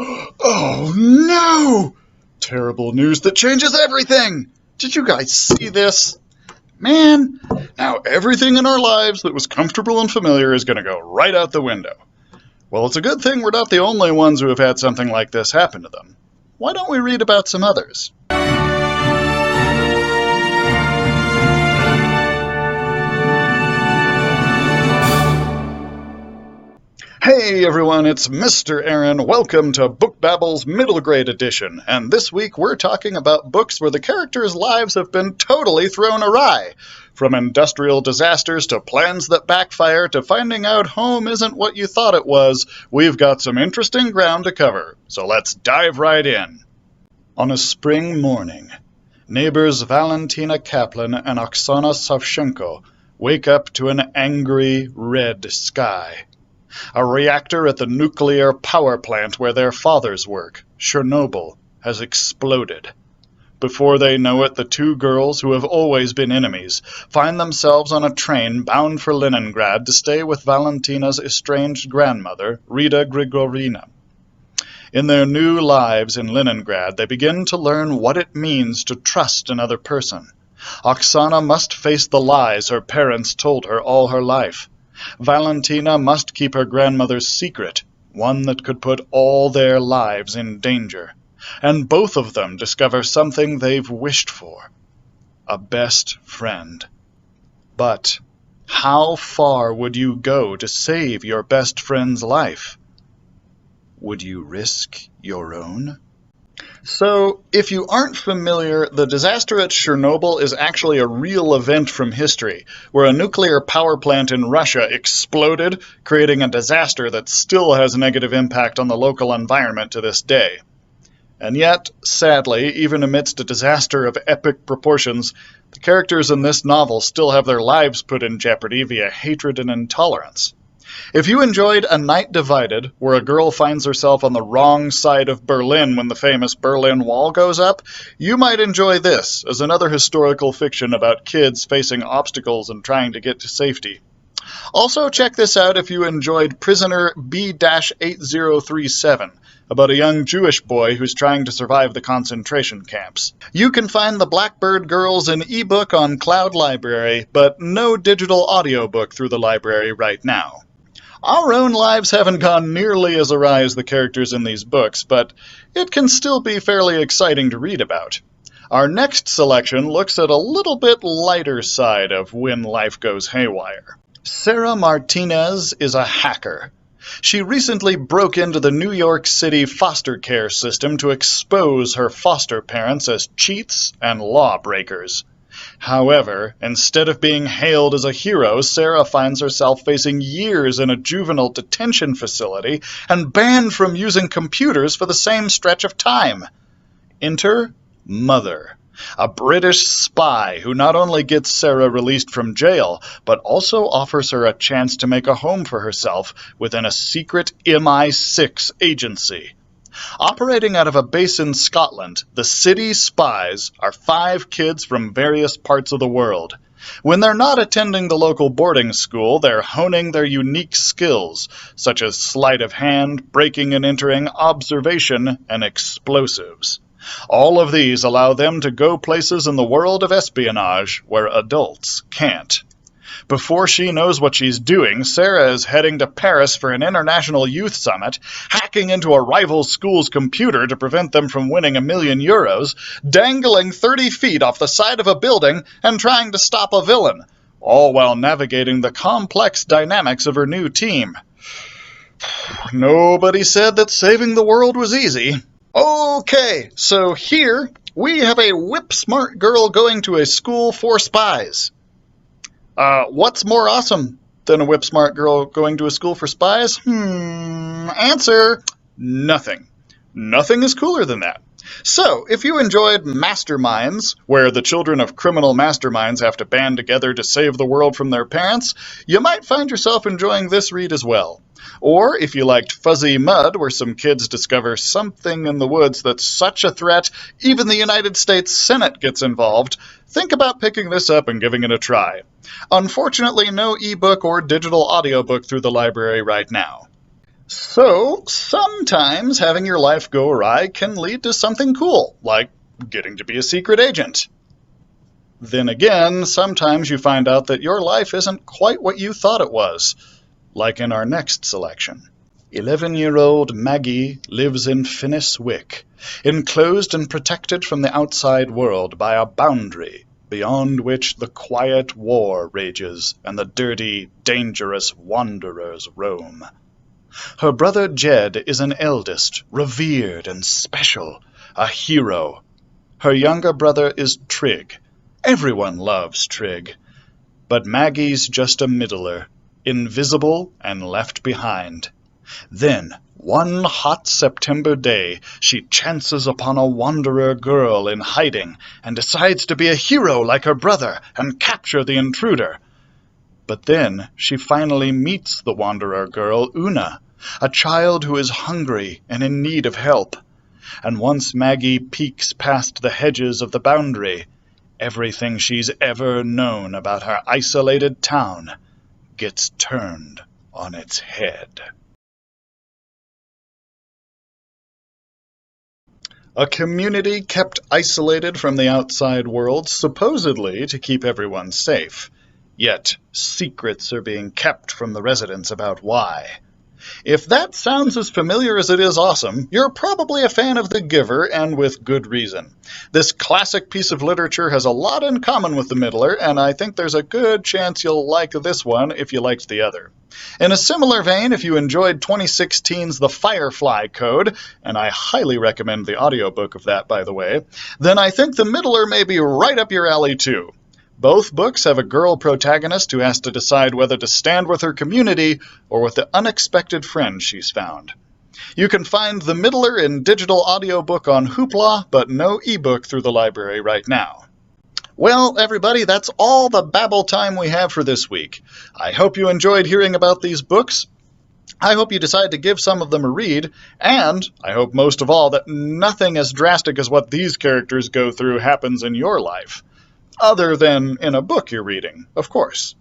Oh no! Terrible news that changes everything! Did you guys see this? Man, now everything in our lives that was comfortable and familiar is going to go right out the window. Well, it's a good thing we're not the only ones who have had something like this happen to them. Why don't we read about some others? Hey everyone, it's Mr. Aaron. Welcome to Book Babbles Middle Grade Edition, and this week we're talking about books where the characters' lives have been totally thrown awry. From industrial disasters to plans that backfire to finding out home isn't what you thought it was, we've got some interesting ground to cover, so let's dive right in. On a spring morning, neighbors Valentina Kaplan and Oksana Savchenko wake up to an angry red sky. A reactor at the nuclear power plant where their fathers work, Chernobyl, has exploded. Before they know it, the two girls, who have always been enemies, find themselves on a train bound for Leningrad to stay with Valentina's estranged grandmother, Rita Grigorina. In their new lives in Leningrad, they begin to learn what it means to trust another person. Oksana must face the lies her parents told her all her life. Valentina must keep her grandmother's secret, one that could put all their lives in danger. And both of them discover something they've wished for: a best friend. But how far would you go to save your best friend's life? Would you risk your own? So, if you aren't familiar, the disaster at Chernobyl is actually a real event from history, where a nuclear power plant in Russia exploded, creating a disaster that still has a negative impact on the local environment to this day. And yet, sadly, even amidst a disaster of epic proportions, the characters in this novel still have their lives put in jeopardy via hatred and intolerance. If you enjoyed A Night Divided, where a girl finds herself on the wrong side of Berlin when the famous Berlin Wall goes up, you might enjoy this as another historical fiction about kids facing obstacles and trying to get to safety. Also, check this out if you enjoyed Prisoner B-8037, about a young Jewish boy who's trying to survive the concentration camps. You can find the Blackbird Girls in ebook on Cloud Library, but no digital audiobook through the library right now. Our own lives haven't gone nearly as awry as the characters in these books, but it can still be fairly exciting to read about. Our next selection looks at a little bit lighter side of when life goes haywire. Sarah Martinez is a hacker. She recently broke into the New York City foster care system to expose her foster parents as cheats and lawbreakers. However, instead of being hailed as a hero, Sarah finds herself facing years in a juvenile detention facility and banned from using computers for the same stretch of time. Enter Mother, a British spy who not only gets Sarah released from jail, but also offers her a chance to make a home for herself within a secret MI6 agency. Operating out of a base in Scotland, the City Spies are 5 kids from various parts of the world. When they're not attending the local boarding school, they're honing their unique skills, such as sleight of hand, breaking and entering, observation, and explosives. All of these allow them to go places in the world of espionage where adults can't. Before she knows what she's doing, Sarah is heading to Paris for an international youth summit, hacking into a rival school's computer to prevent them from winning €1 million, dangling 30 feet off the side of a building, and trying to stop a villain, all while navigating the complex dynamics of her new team. Nobody said that saving the world was easy. Okay, so here we have a whip-smart girl going to a school for spies. What's more awesome than a whip-smart girl going to a school for spies? Answer: nothing. Nothing is cooler than that. So, if you enjoyed Masterminds, where the children of criminal masterminds have to band together to save the world from their parents, you might find yourself enjoying this read as well. Or, if you liked Fuzzy Mud, where some kids discover something in the woods that's such a threat, even the United States Senate gets involved, think about picking this up and giving it a try. Unfortunately, no ebook or digital audiobook through the library right now. So, sometimes having your life go awry can lead to something cool, like getting to be a secret agent. Then again, sometimes you find out that your life isn't quite what you thought it was, like in our next selection. 11-year-old Maggie lives in Finiswick, enclosed and protected from the outside world by a boundary beyond which the quiet war rages and the dirty, dangerous wanderers roam. Her brother Jed is an eldest, revered and special, a hero. Her younger brother is Trig. Everyone loves Trig. But Maggie's just a middler, invisible and left behind. Then, one hot September day, she chances upon a wanderer girl in hiding and decides to be a hero like her brother and capture the intruder. But then she finally meets the wanderer girl, Una, a child who is hungry and in need of help. And once Maggie peeks past the hedges of the boundary, everything she's ever known about her isolated town gets turned on its head. A community kept isolated from the outside world, supposedly to keep everyone safe. Yet, secrets are being kept from the residents about why. If that sounds as familiar as it is awesome, you're probably a fan of The Giver, and with good reason. This classic piece of literature has a lot in common with The Middler, and I think there's a good chance you'll like this one if you liked the other. In a similar vein, if you enjoyed 2016's The Firefly Code, and I highly recommend the audiobook of that, by the way, then I think The Middler may be right up your alley, too. Both books have a girl protagonist who has to decide whether to stand with her community or with the unexpected friend she's found. You can find The Middler in digital audiobook on Hoopla, but no ebook through the library right now. Well, everybody, that's all the babble time we have for this week. I hope you enjoyed hearing about these books. I hope you decide to give some of them a read, and I hope most of all that nothing as drastic as what these characters go through happens in your life. Other than in a book you're reading, of course.